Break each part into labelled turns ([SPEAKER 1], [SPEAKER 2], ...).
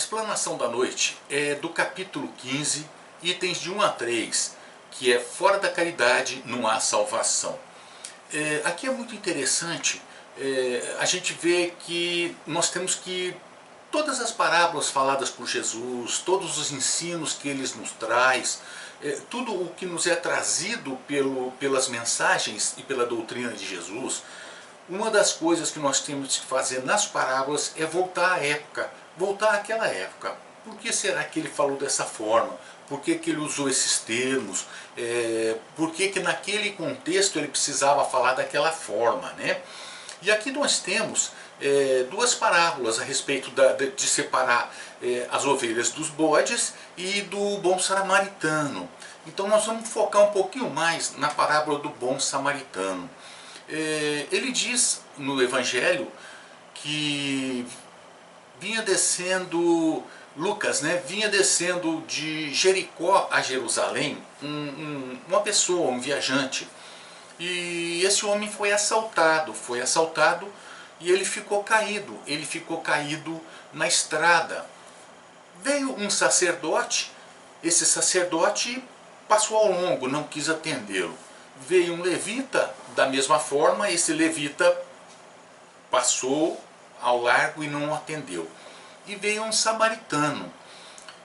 [SPEAKER 1] explanação da noite é do capítulo 15, itens de 1 a 3, que é fora da caridade não há salvação. Aqui é muito interessante, a gente vê que nós temos que todas as parábolas faladas por Jesus, todos os ensinos que ele nos traz, tudo o que nos é trazido pelas mensagens e pela doutrina de Jesus, uma das coisas que nós temos que fazer nas parábolas é voltar à época, voltar àquela época. Por que será que ele falou dessa forma? Por que que ele usou esses termos? Por que que naquele contexto ele precisava falar daquela forma, né? E aqui nós temos duas parábolas a respeito de separar as ovelhas dos bodes e do bom samaritano. Então nós vamos focar um pouquinho mais na parábola do bom samaritano. Ele diz no Evangelho que vinha descendo, Lucas, né, vinha descendo de Jericó a Jerusalém uma pessoa, um viajante. E esse homem foi assaltado e ele ficou caído na estrada. Veio um sacerdote, esse sacerdote passou ao longo, não quis atendê-lo. Veio um levita, da mesma forma, esse levita passou ao largo e não atendeu. E veio um samaritano.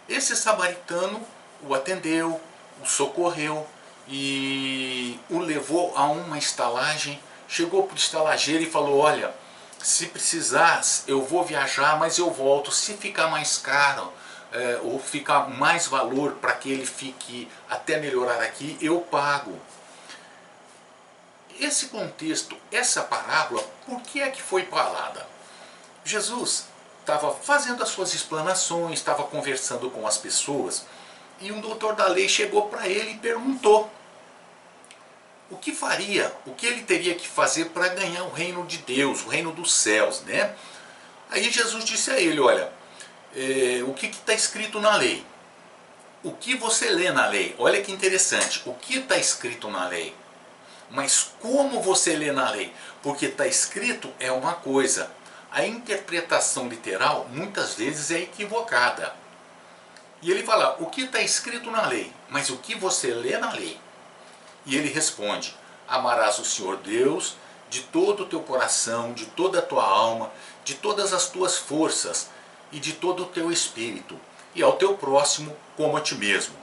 [SPEAKER 1] Esse samaritano o atendeu, o socorreu e o levou a uma estalagem. Chegou para o estalageiro e falou: olha, se precisar, eu vou viajar, mas eu volto. Se ficar mais caro ou ficar mais valor para que ele fique até melhorar aqui, eu pago. Esse contexto, essa parábola, por que é que foi falada? Jesus estava fazendo as suas explanações, estava conversando com as pessoas, e um doutor da lei chegou para ele e perguntou o que faria, o que ele teria que fazer para ganhar o reino de Deus, o reino dos céus, né? Aí Jesus disse a ele: olha, o que está escrito na lei? O que você lê na lei? Olha que interessante, o que está escrito na lei? Mas como você lê na lei? Porque está escrito é uma coisa, a interpretação literal muitas vezes é equivocada. E ele fala: o que está escrito na lei? Mas o que você lê na lei? E ele responde: amarás o Senhor Deus de todo o teu coração, de toda a tua alma, de todas as tuas forças e de todo o teu espírito, e ao teu próximo como a ti mesmo.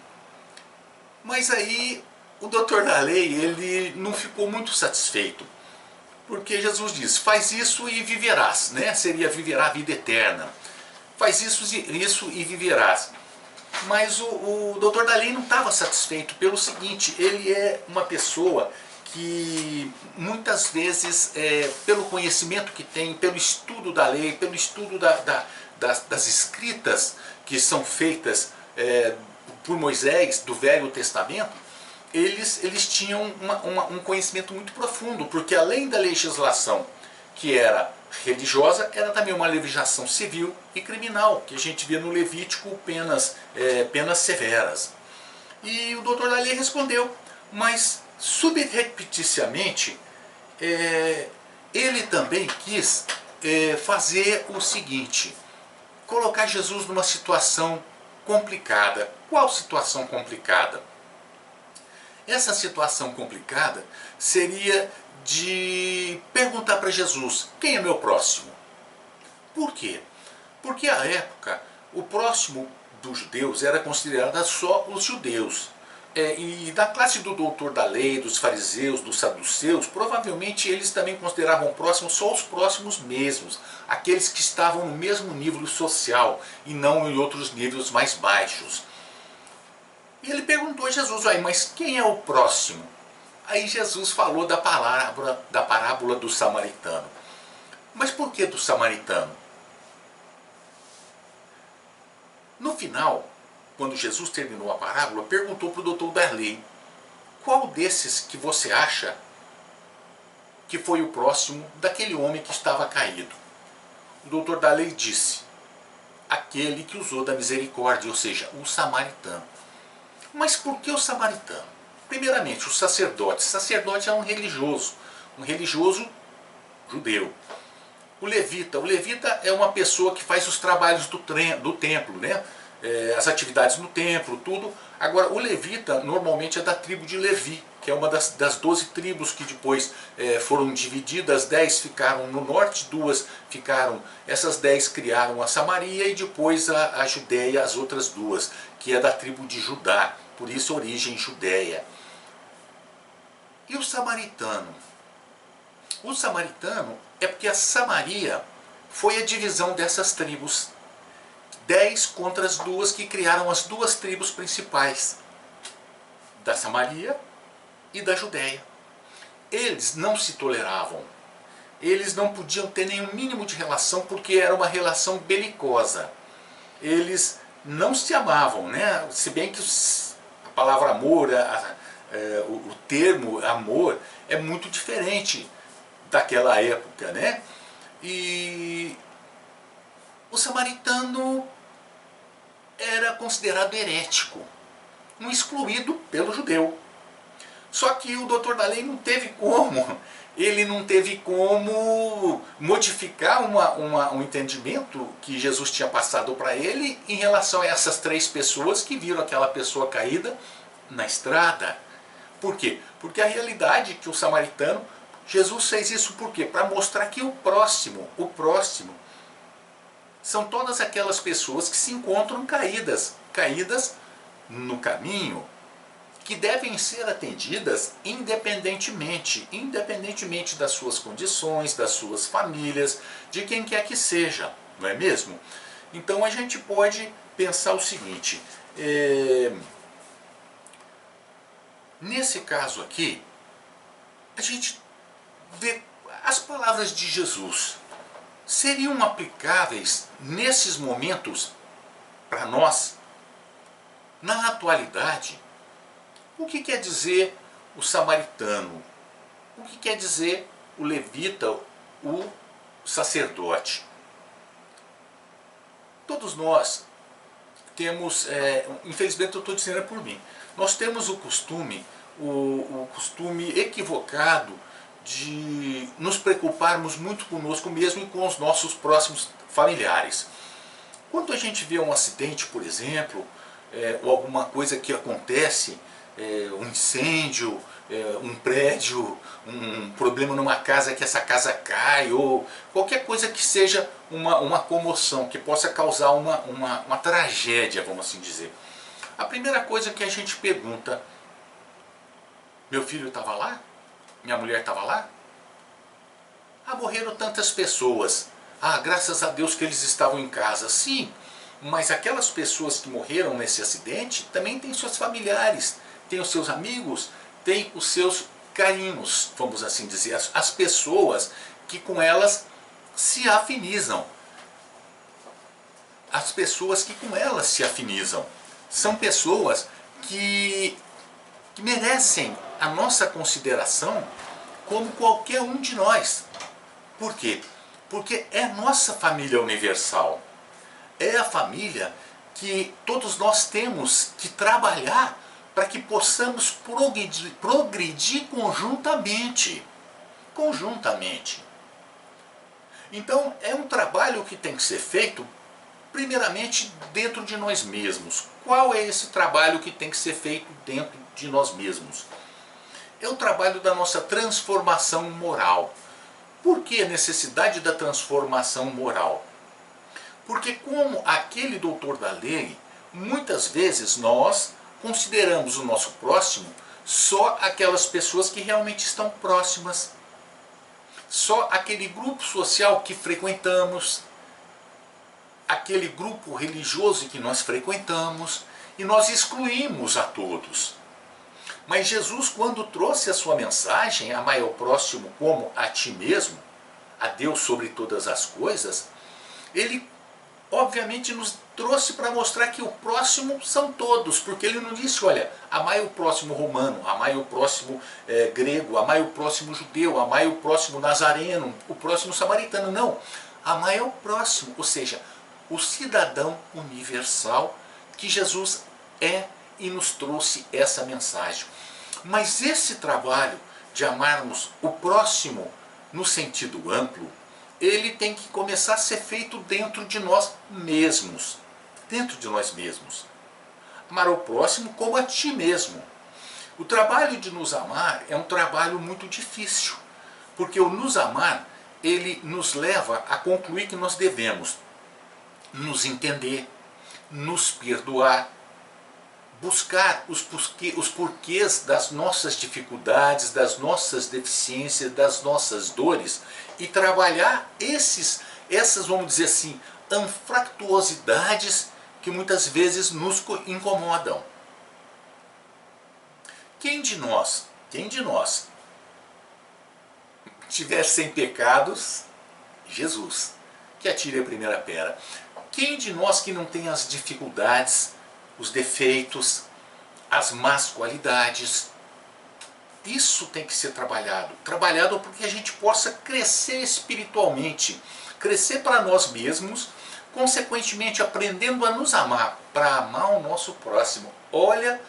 [SPEAKER 1] Mas aí o doutor da lei, ele não ficou muito satisfeito, porque Jesus diz: faz isso e viverás, né? Seria viverá a vida eterna. Faz isso e viverás. Mas o doutor da lei não estava satisfeito pelo seguinte: ele é uma pessoa que muitas vezes, pelo conhecimento que tem, pelo estudo da lei, pelo estudo das escritas que são feitas por Moisés do Velho Testamento, eles tinham um conhecimento muito profundo, porque além da legislação que era religiosa, era também uma legislação civil e criminal, que a gente vê no Levítico penas severas. E o doutor da lei respondeu, mas subrepticiamente ele também quis fazer o seguinte: colocar Jesus numa situação complicada. Qual situação complicada? Essa situação complicada seria de perguntar para Jesus: quem é meu próximo? Por quê? Porque à época o próximo dos judeus era considerado só os judeus. E da classe do doutor da lei, dos fariseus, dos saduceus, provavelmente eles também consideravam próximos só os próximos mesmos, aqueles que estavam no mesmo nível social e não em outros níveis mais baixos. E ele perguntou a Jesus: mas quem é o próximo? Aí Jesus falou da parábola do samaritano. Mas por que do samaritano? No final, quando Jesus terminou a parábola, perguntou para o doutor da lei: qual desses que você acha que foi o próximo daquele homem que estava caído? O doutor da lei disse: aquele que usou da misericórdia, ou seja, o samaritano. Mas por que o samaritano? Primeiramente, o sacerdote. O sacerdote é um religioso judeu. O levita é uma pessoa que faz os trabalhos do templo, né? As atividades no templo, tudo. Agora, o levita normalmente é da tribo de Levi, que é uma das 12 tribos que depois foram divididas. 10 ficaram no norte, 2 ficaram, essas 10 criaram a Samaria e depois a Judéia, as outras 2, que é da tribo de Judá, por isso origem Judéia. E o samaritano? O samaritano é porque a Samaria foi a divisão dessas tribos. 10 contra as 2 que criaram as 2 tribos principais, da Samaria e da Judéia. Eles não se toleravam. Eles não podiam ter nenhum mínimo de relação porque era uma relação belicosa. Eles não se amavam, né? Se bem que a palavra amor, o termo amor é muito diferente daquela época, né? E o samaritano era considerado herético, um excluído pelo judeu. Só que o doutor da lei não teve como, ele não teve como modificar um entendimento que Jesus tinha passado para ele em relação a essas 3 pessoas que viram aquela pessoa caída na estrada. Por quê? Porque a realidade é que o samaritano, Jesus fez isso por quê? Para mostrar que o próximo, são todas aquelas pessoas que se encontram caídas no caminho, que devem ser atendidas independentemente das suas condições, das suas famílias, de quem quer que seja, não é mesmo? Então a gente pode pensar o seguinte, nesse caso aqui, a gente vê as palavras de Jesus seriam aplicáveis nesses momentos para nós, na atualidade. O que quer dizer o samaritano? O que quer dizer o levita, o sacerdote? Todos nós temos, infelizmente eu estou dizendo por mim, nós temos o costume equivocado de nos preocuparmos muito conosco mesmo e com os nossos próximos familiares. Quando a gente vê um acidente, por exemplo, ou alguma coisa que acontece, um incêndio, um prédio, um problema numa casa, que essa casa cai, ou qualquer coisa que seja uma comoção, que possa causar uma tragédia, vamos assim dizer. A primeira coisa que a gente pergunta: meu filho estava lá? Minha mulher estava lá? Ah, morreram tantas pessoas. Ah, graças a Deus que eles estavam em casa. Sim, mas aquelas pessoas que morreram nesse acidente também têm seus familiares, têm os seus amigos, têm os seus carinhos, vamos assim dizer, as pessoas que com elas se afinizam. As pessoas que com elas se afinizam. São pessoas que merecem a nossa consideração como qualquer um de nós. Por quê? Porque é a nossa família universal. É a família que todos nós temos que trabalhar para que possamos progredir conjuntamente. Então é um trabalho que tem que ser feito primeiramente dentro de nós mesmos. Qual é esse trabalho que tem que ser feito dentro de nós mesmos? É o trabalho da nossa transformação moral. Por que a necessidade da transformação moral? Porque, como aquele doutor da lei, muitas vezes nós consideramos o nosso próximo só aquelas pessoas que realmente estão próximas, só aquele grupo social que frequentamos, aquele grupo religioso que nós frequentamos, e nós excluímos a todos. Mas Jesus, quando trouxe a sua mensagem, amai ao próximo como a ti mesmo, a Deus sobre todas as coisas, ele obviamente nos trouxe para mostrar que o próximo são todos, porque ele não disse, olha, amai o próximo romano, amai o próximo grego, amai o próximo judeu, amai o próximo nazareno, o próximo samaritano, não. Amai ao próximo, ou seja, o cidadão universal que Jesus é e nos trouxe essa mensagem. Mas esse trabalho de amarmos o próximo no sentido amplo ele tem que começar a ser feito dentro de nós mesmos. Dentro de nós mesmos. Amar ao próximo como a ti mesmo. O trabalho de nos amar é um trabalho muito difícil, porque o nos amar, ele nos leva a concluir que nós devemos nos entender, nos perdoar, buscar os porquês das nossas dificuldades, das nossas deficiências, das nossas dores e trabalhar essas, vamos dizer assim, anfractuosidades que muitas vezes nos incomodam. Quem de nós tiver sem pecados, Jesus, que atire a primeira pedra. Quem de nós que não tem as dificuldades, os defeitos, as más qualidades? Isso tem que ser trabalhado. Trabalhado para que a gente possa crescer espiritualmente, crescer para nós mesmos, consequentemente aprendendo a nos amar, para amar o nosso próximo. Olha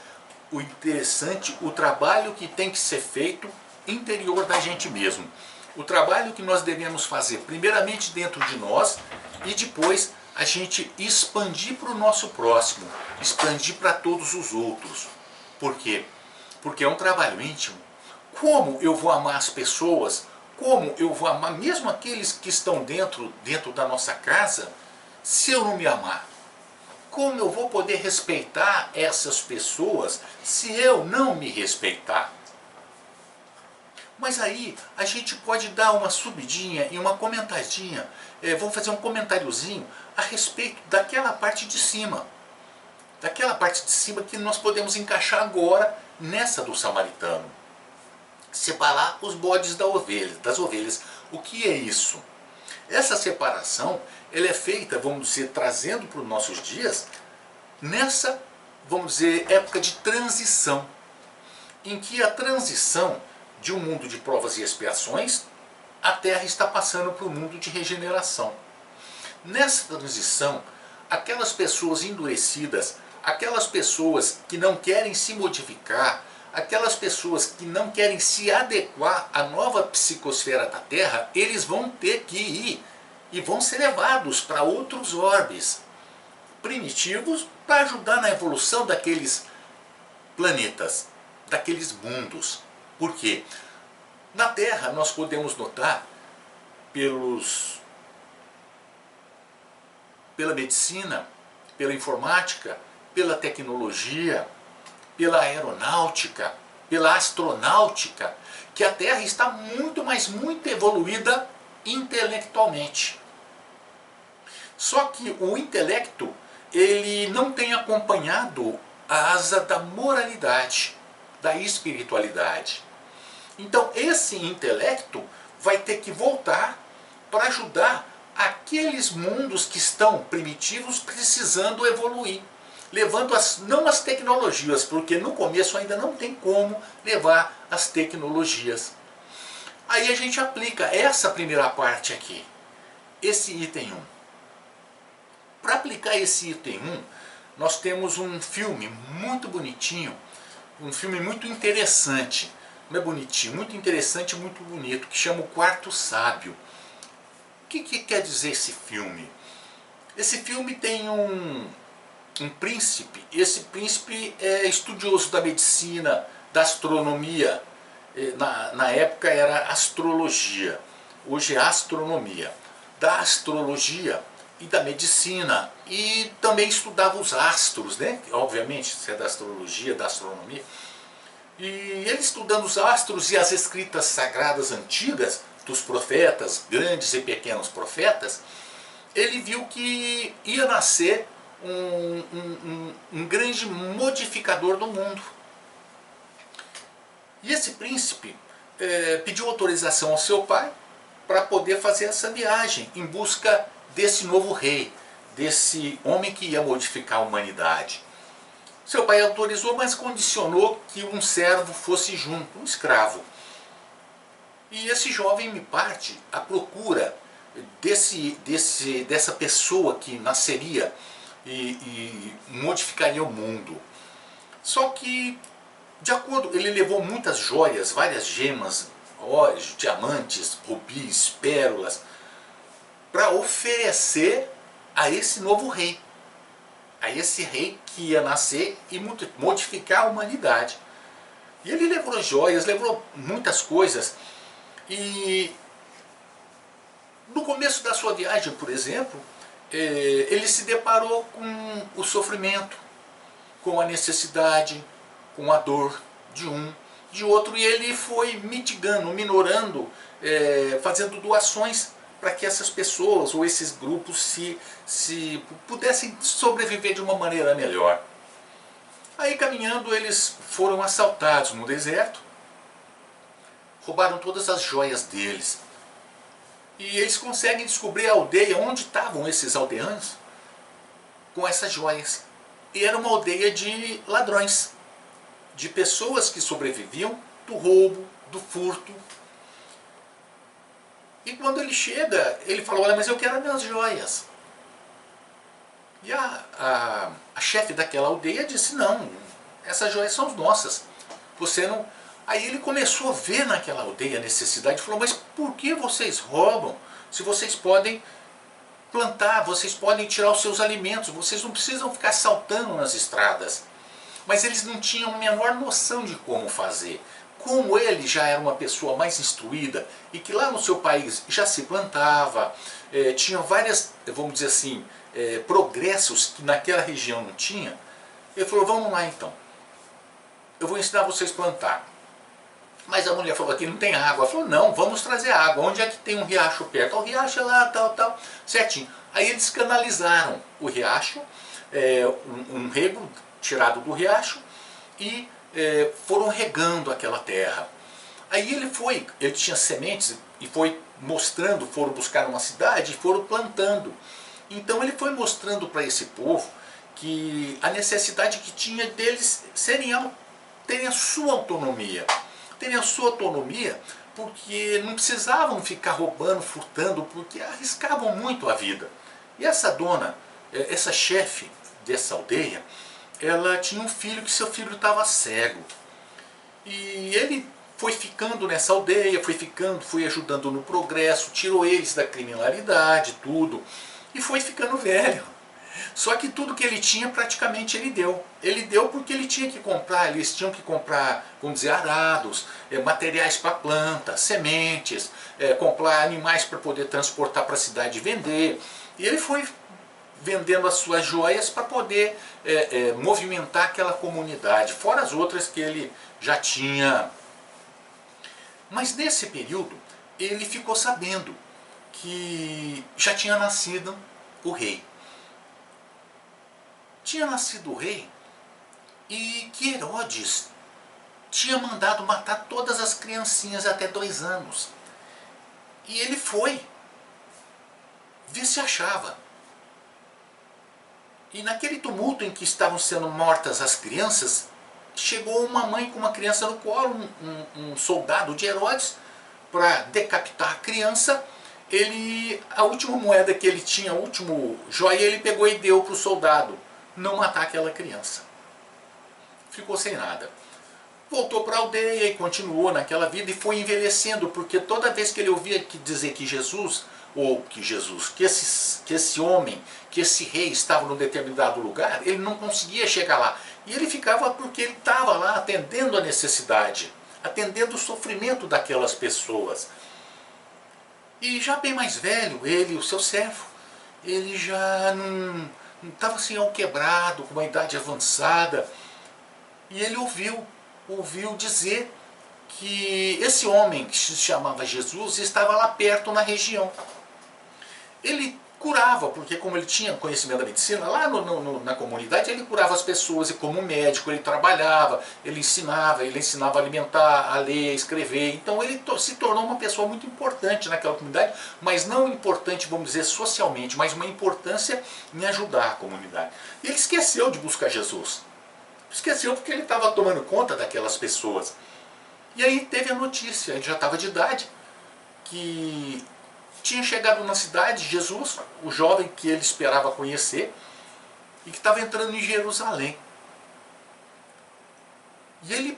[SPEAKER 1] o interessante, o trabalho que tem que ser feito interior da gente mesmo. O trabalho que nós devemos fazer primeiramente dentro de nós e depois a gente expandir para o nosso próximo, expandir para todos os outros. Por quê? Porque é um trabalho íntimo. Como eu vou amar as pessoas? Como eu vou amar mesmo aqueles que estão dentro da nossa casa, se eu não me amar? Como eu vou poder respeitar essas pessoas se eu não me respeitar? Mas aí a gente pode dar uma subidinha e uma comentadinha, vamos fazer um comentáriozinho a respeito daquela parte de cima. Daquela parte de cima que nós podemos encaixar agora nessa do samaritano. Separar os bodes das ovelhas. O que é isso? Essa separação ela é feita, vamos dizer, trazendo para os nossos dias, nessa, vamos dizer, época de transição. Em que a transição de um mundo de provas e expiações, a Terra está passando para um mundo de regeneração. Nessa transição, aquelas pessoas endurecidas, aquelas pessoas que não querem se modificar, aquelas pessoas que não querem se adequar à nova psicosfera da Terra, eles vão ter que ir e vão ser levados para outros orbes primitivos para ajudar na evolução daqueles planetas, daqueles mundos. Por quê? Na Terra nós podemos notar pela medicina, pela informática, pela tecnologia, pela aeronáutica, pela astronáutica, que a Terra está muito, mas muito evoluída intelectualmente. Só que o intelecto, ele não tem acompanhado a asa da moralidade, da espiritualidade. Então esse intelecto vai ter que voltar para ajudar aqueles mundos que estão primitivos precisando evoluir. Levando não as tecnologias, porque no começo ainda não tem como levar as tecnologias. Aí a gente aplica essa primeira parte aqui, esse item 1. Para aplicar esse item 1, nós temos um filme muito bonitinho, um filme muito interessante, não é bonitinho, muito interessante, muito bonito, que chama O Quarto Sábio. O que quer dizer esse filme? Esse filme tem um príncipe, esse príncipe é estudioso da medicina, da astronomia, na época era astrologia, hoje é astronomia, da astrologia e da medicina, e também estudava os astros, né? Obviamente, se é da astrologia, da astronomia, e ele estudando os astros e as escritas sagradas antigas, dos profetas, grandes e pequenos profetas, ele viu que ia nascer um grande modificador do mundo. E esse príncipe pediu autorização ao seu pai para poder fazer essa viagem em busca desse novo rei, desse homem que ia modificar a humanidade. Seu pai autorizou, mas condicionou que um servo fosse junto, um escravo. E esse jovem me parte à procura dessa pessoa que nasceria e modificaria o mundo. Só que, de acordo, ele levou muitas joias, várias gemas, órios, diamantes, rubis, pérolas. para oferecer a esse novo rei. A esse rei que ia nascer e modificar a humanidade. E ele levou joias, levou muitas coisas. E no começo da sua viagem, por exemplo, ele se deparou com o sofrimento, com a necessidade, com a dor de um, de outro, e ele foi mitigando, minorando, fazendo doações para que essas pessoas ou esses grupos se pudessem sobreviver de uma maneira melhor. Aí caminhando eles foram assaltados no deserto, roubaram todas as joias deles. E eles conseguem descobrir a aldeia onde estavam esses aldeanos com essas joias. E era uma aldeia de ladrões, de pessoas que sobreviviam do roubo, do furto. E quando ele chega, ele fala, olha, mas eu quero as minhas joias. E a chefe daquela aldeia disse, não, essas joias são nossas. Você não... Aí ele começou a ver naquela aldeia a necessidade e falou, mas por que vocês roubam se vocês podem plantar, vocês podem tirar os seus alimentos, vocês não precisam ficar saltando nas estradas. Mas eles não tinham a menor noção de como fazer. Como ele já era uma pessoa mais instruída e que lá no seu país já se plantava, tinha várias, vamos dizer assim, progressos que naquela região não tinha, ele falou, vamos lá então, eu vou ensinar vocês a plantar. Mas a mulher falou, aqui não tem água. Ela falou, não, vamos trazer água. Onde é que tem um riacho perto? O riacho é lá, tal, tal, certinho. Aí eles canalizaram o riacho, um rego tirado do riacho, e foram regando aquela terra. Aí ele tinha sementes e foi mostrando, foram buscar uma cidade e foram plantando. Então ele foi mostrando para esse povo que a necessidade que tinha deles terem a sua autonomia. Terem a sua autonomia porque não precisavam ficar roubando, furtando, porque arriscavam muito a vida. E essa dona, essa chefe dessa aldeia, ela tinha um filho que seu filho estava cego. E ele foi ficando nessa aldeia, foi ajudando no progresso, tirou eles da criminalidade, tudo, e foi ficando velho. Só que tudo que ele tinha praticamente ele deu. Ele deu porque ele tinha que comprar, eles tinham que comprar, vamos dizer, arados, materiais para planta, sementes, comprar animais para poder transportar para a cidade e vender. E ele foi vendendo as suas joias para poder movimentar aquela comunidade, fora as outras que ele já tinha. Mas nesse período ele ficou sabendo que já tinha nascido o rei. Tinha nascido o rei e que Herodes tinha mandado matar todas as criancinhas até 2 anos. E ele foi ver se achava. E naquele tumulto em que estavam sendo mortas as crianças, chegou uma mãe com uma criança no colo, um soldado de Herodes, para decapitar a criança. A última moeda que ele tinha, a última joia, ele pegou e deu para o soldado não matar aquela criança. Ficou sem nada. Voltou para a aldeia e continuou naquela vida e foi envelhecendo, porque toda vez que ele ouvia dizer que que esse homem, que esse rei estava num determinado lugar, ele não conseguia chegar lá. E ele ficava porque ele estava lá atendendo a necessidade, atendendo o sofrimento daquelas pessoas. E já bem mais velho, ele, o seu servo, ele já não estava assim ao quebrado, com uma idade avançada, e ele ouviu dizer que esse homem que se chamava Jesus estava lá perto na região. Ele curava, porque como ele tinha conhecimento da medicina, lá na comunidade ele curava as pessoas, e como médico ele trabalhava, ele ensinava a alimentar, a ler, a escrever. Então ele se tornou uma pessoa muito importante naquela comunidade, mas não importante, vamos dizer, socialmente, mas uma importância em ajudar a comunidade. E ele esqueceu de buscar Jesus. Esqueceu porque ele estava tomando conta daquelas pessoas. E aí teve a notícia, ele já estava de idade, que tinha chegado na cidade Jesus, o jovem que ele esperava conhecer, e que estava entrando em Jerusalém. E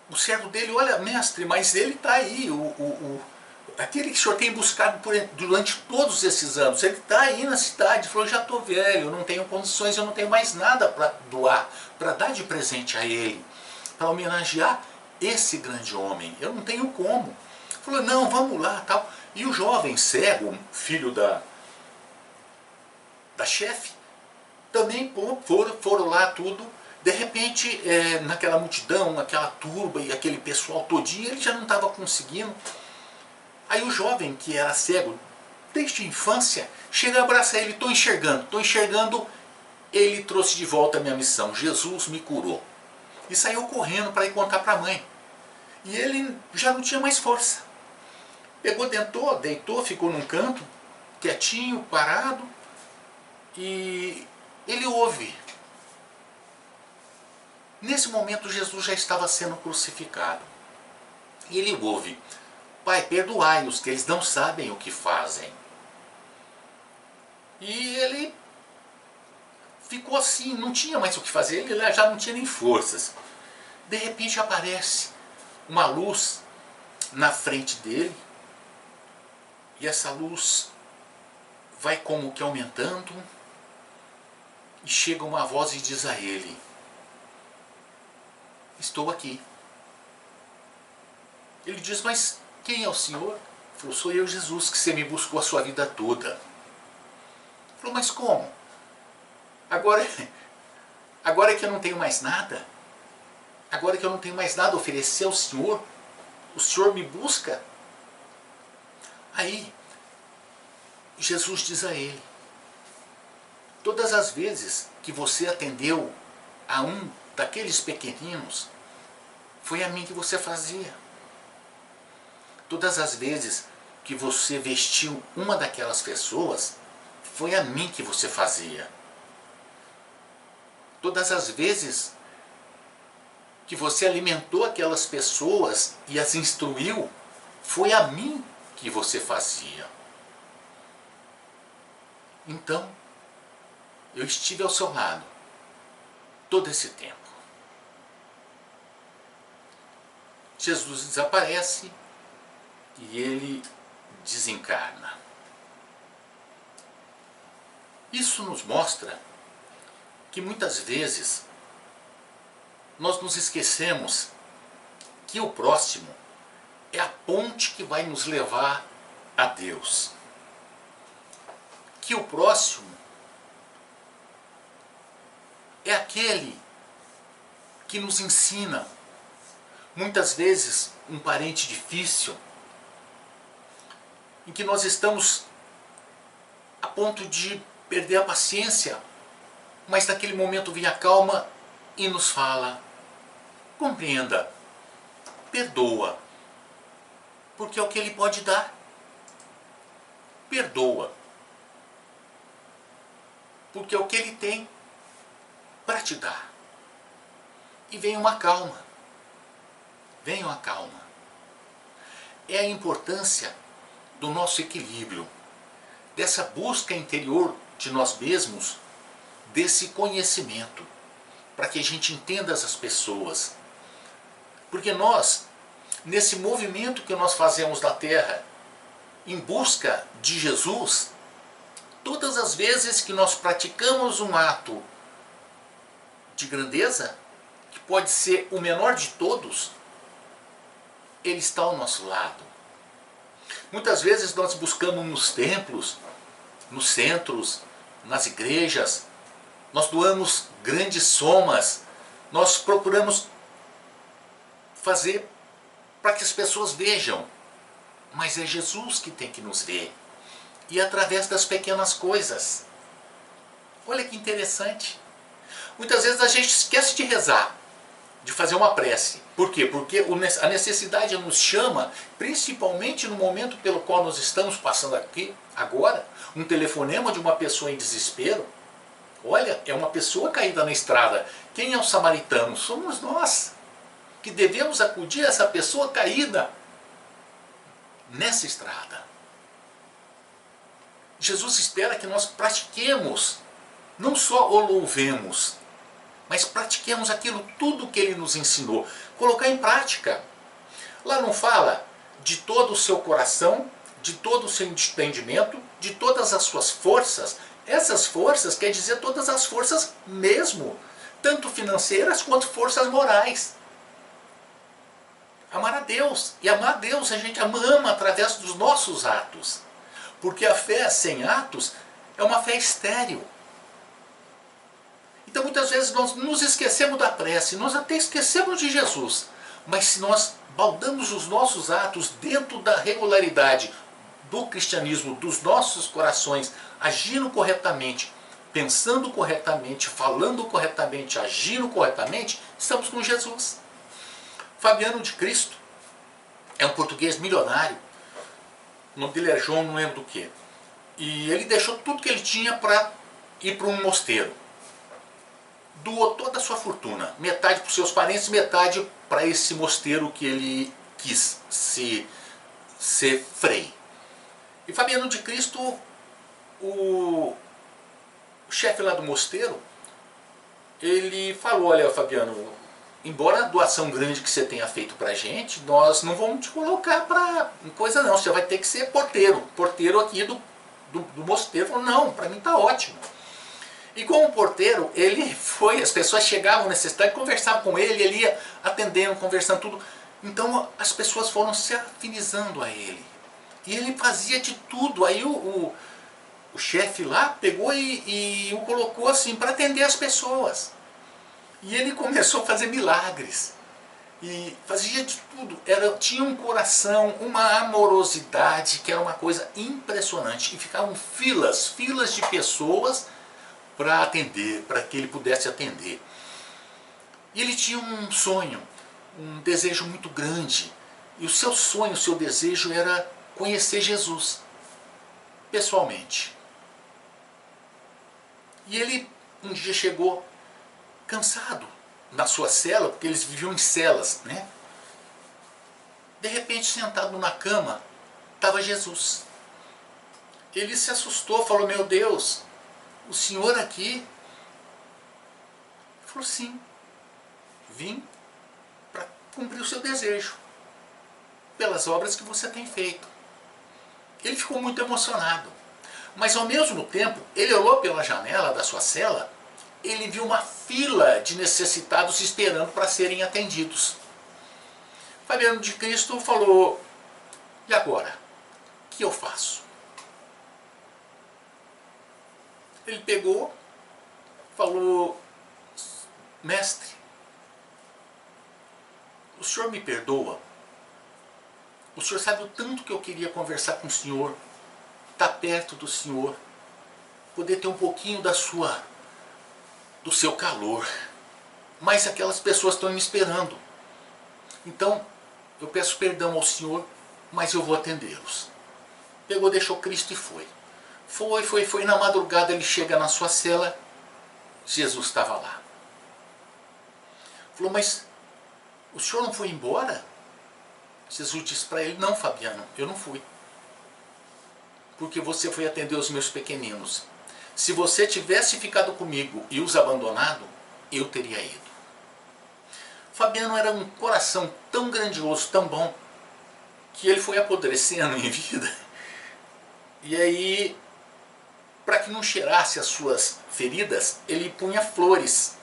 [SPEAKER 1] o servo dele, olha, mestre, mas ele está aí, aquele que o senhor tem buscado durante todos esses anos, ele está aí na cidade, falou, já estou velho, eu não tenho condições, eu não tenho mais nada para doar, para dar de presente a ele, para homenagear esse grande homem, eu não tenho como. Falou, não, vamos lá, tal. E o jovem cego, filho da chefe, também foram lá tudo. De repente, naquela multidão, aquela turba e aquele pessoal todinho, ele já não estava conseguindo. Aí o jovem, que era cego desde a infância, chega e abraça ele, estou enxergando, ele trouxe de volta a minha missão, Jesus me curou. E saiu correndo para ir contar para a mãe. E ele já não tinha mais força. Pegou, deitou, ficou num canto, quietinho, parado, e ele ouve. Nesse momento Jesus já estava sendo crucificado. E ele ouve, Pai, perdoai-os, que eles não sabem o que fazem. E ele ficou assim, não tinha mais o que fazer, ele já não tinha nem forças. De repente aparece uma luz na frente dele, e essa luz vai como que aumentando, e chega uma voz e diz a ele, estou aqui. Ele diz, mas quem é o Senhor? Ele falou, sou eu, Jesus, que você me buscou a sua vida toda. Ele falou, mas como? Agora é que eu não tenho mais nada? Agora que eu não tenho mais nada a oferecer ao Senhor? O Senhor me busca? Aí, Jesus diz a ele, todas as vezes que você atendeu a um daqueles pequeninos, foi a mim que você fazia. Todas as vezes que você vestiu uma daquelas pessoas, foi a mim que você fazia. Todas as vezes que você alimentou aquelas pessoas e as instruiu, foi a mim que você fazia. Então, eu estive ao seu lado todo esse tempo. Jesus desaparece e ele desencarna. Isso nos mostra que muitas vezes nós nos esquecemos que o próximo é a ponte que vai nos levar a Deus. Que o próximo é aquele que nos ensina, muitas vezes um parente difícil, em que nós estamos a ponto de perder a paciência, mas naquele momento vem a calma e nos fala, compreenda, perdoa, porque é o que ele pode dar. Perdoa, porque é o que ele tem para te dar. E vem uma calma. Vem uma calma. É a importância do nosso equilíbrio, dessa busca interior de nós mesmos, desse conhecimento, para que a gente entenda as pessoas. Porque nós, nesse movimento que nós fazemos na Terra, em busca de Jesus, todas as vezes que nós praticamos um ato de grandeza, que pode ser o menor de todos, ele está ao nosso lado. Muitas vezes nós buscamos nos templos, nos centros, nas igrejas, nós doamos grandes somas, nós procuramos fazer para que as pessoas vejam, mas é Jesus que tem que nos ver, e através das pequenas coisas. Olha que interessante. Muitas vezes a gente esquece de rezar, de fazer uma prece. Por quê? Porque a necessidade nos chama, principalmente no momento pelo qual nós estamos passando aqui, agora, um telefonema de uma pessoa em desespero. Olha, é uma pessoa caída na estrada. Quem é o samaritano? Somos nós, que devemos acudir a essa pessoa caída nessa estrada. Jesus espera que nós pratiquemos, não só o louvemos, mas pratiquemos aquilo tudo que ele nos ensinou. Colocar em prática. Lá não fala de todo o seu coração, de todo o seu entendimento, de todas as suas forças. Essas forças quer dizer todas as forças mesmo, tanto financeiras quanto forças morais. Amar a Deus. E amar a Deus a gente ama através dos nossos atos. Porque a fé sem atos é uma fé estéril. Então muitas vezes nós nos esquecemos da prece, nós até esquecemos de Jesus. Mas se nós baldamos os nossos atos dentro da regularidade do cristianismo, dos nossos corações, agindo corretamente, pensando corretamente, falando corretamente, agindo corretamente, estamos com Jesus. Fabiano de Cristo é um português milionário, o nome dele é João, não lembro do que. E ele deixou tudo que ele tinha para ir para um mosteiro. Doou toda a sua fortuna, metade para os seus parentes, metade para esse mosteiro que ele quis ser frei. E Fabiano de Cristo, o chefe lá do mosteiro, ele falou: olha, Fabiano, embora a doação grande que você tenha feito para a gente, nós não vamos te colocar para coisa não, você vai ter que ser porteiro aqui do mosteiro. Falou: não, para mim está ótimo. E como porteiro, ele foi, as pessoas chegavam nessa cidade, conversavam com ele, ele ia atendendo, conversando tudo. Então as pessoas foram se afinizando a ele. E ele fazia de tudo. Aí o chefe lá pegou e o colocou assim para atender as pessoas. E ele começou a fazer milagres. E fazia de tudo. Tinha um coração, uma amorosidade que era uma coisa impressionante. E ficavam filas de pessoas para atender, para que ele pudesse atender. E ele tinha um sonho, um desejo muito grande. E o seu sonho, o seu desejo era conhecer Jesus, pessoalmente. E ele um dia chegou cansado na sua cela, porque eles viviam em celas, né? De repente, sentado na cama, estava Jesus. Ele se assustou, falou: meu Deus, o senhor aqui? Ele falou: sim, vim para cumprir o seu desejo, pelas obras que você tem feito. Ele ficou muito emocionado, mas ao mesmo tempo, ele olhou pela janela da sua cela, ele viu uma fila de necessitados esperando para serem atendidos. Fabiano de Cristo falou: e agora? O que eu faço? Ele pegou, falou: mestre, o senhor me perdoa? O senhor sabe o tanto que eu queria conversar com o senhor, estar perto do senhor, poder ter um pouquinho do seu calor. Mas aquelas pessoas estão me esperando. Então, eu peço perdão ao senhor, mas eu vou atendê-los. Pegou, deixou Cristo e foi. Foi. Na madrugada ele chega na sua cela, Jesus estava lá. Falou: mas o senhor não foi embora? Jesus disse para ele: não, Fabiano, eu não fui. Porque você foi atender os meus pequeninos. Se você tivesse ficado comigo e os abandonado, eu teria ido. Fabiano era um coração tão grandioso, tão bom, que ele foi apodrecendo em vida. E aí, para que não cheirasse as suas feridas, ele punha flores.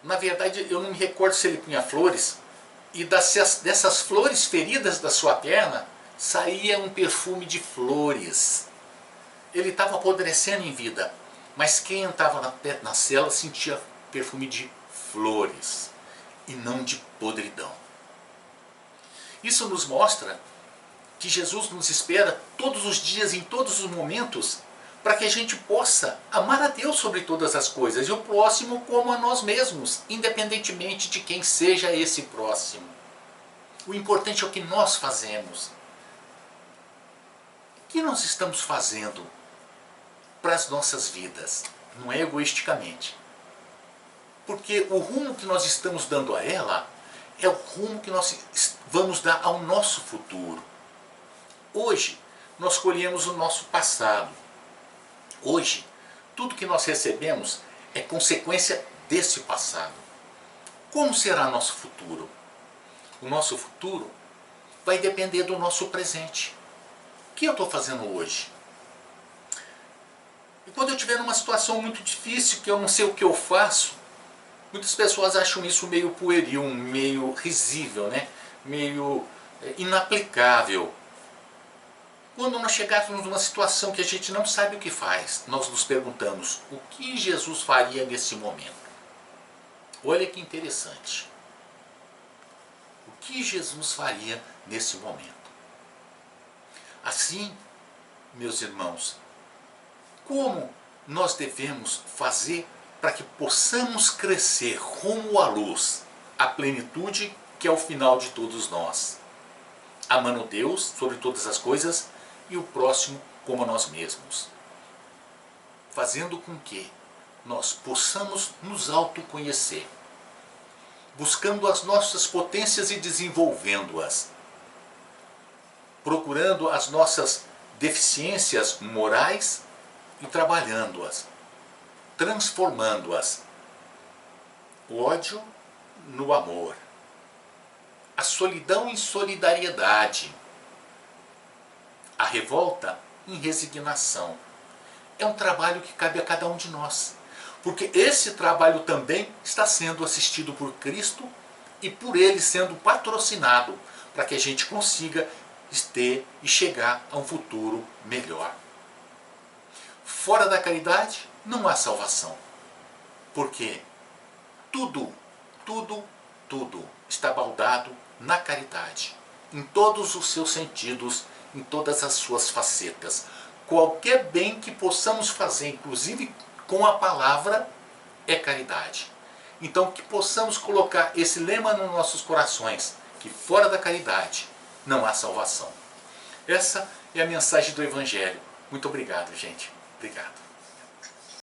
[SPEAKER 1] Na verdade, eu não me recordo se ele punha flores, e dessas flores feridas da sua perna, saía um perfume de flores. Ele estava apodrecendo em vida, mas quem estava na cela sentia perfume de flores, e não de podridão. Isso nos mostra que Jesus nos espera todos os dias, em todos os momentos, para que a gente possa amar a Deus sobre todas as coisas, e o próximo como a nós mesmos, independentemente de quem seja esse próximo. O importante é o que nós fazemos. O que nós estamos fazendo para as nossas vidas? Não é egoisticamente. Porque o rumo que nós estamos dando a ela é o rumo que nós vamos dar ao nosso futuro. Hoje, nós colhemos o nosso passado. Hoje, tudo que nós recebemos é consequência desse passado. Como será nosso futuro? o nosso futuro vai depender do nosso presente. O que eu estou fazendo hoje? E quando eu estiver numa situação muito difícil, que eu não sei o que eu faço, muitas pessoas acham isso meio pueril, meio risível, né? Meio inaplicável. Quando nós chegarmos numa situação que a gente não sabe o que faz, nós nos perguntamos, o que Jesus faria nesse momento? Olha que interessante. O que Jesus faria nesse momento? Assim, meus irmãos, como nós devemos fazer para que possamos crescer rumo à luz, à plenitude que é o final de todos nós, amando Deus sobre todas as coisas e o próximo como a nós mesmos, fazendo com que nós possamos nos autoconhecer, buscando as nossas potências e desenvolvendo-as, procurando as nossas deficiências morais e trabalhando-as, transformando-as. O ódio no amor, a solidão em solidariedade, a revolta em resignação. É um trabalho que cabe a cada um de nós, porque esse trabalho também está sendo assistido por Cristo e por Ele sendo patrocinado para que a gente consiga ter e chegar a um futuro melhor. Fora da caridade não há salvação, porque tudo está baldado na caridade, em todos os seus sentidos, em todas as suas facetas. Qualquer bem que possamos fazer, inclusive com a palavra, é caridade. Então que possamos colocar esse lema nos nossos corações, que fora da caridade não há salvação. Essa é a mensagem do Evangelho. Muito obrigado, gente. Obrigado.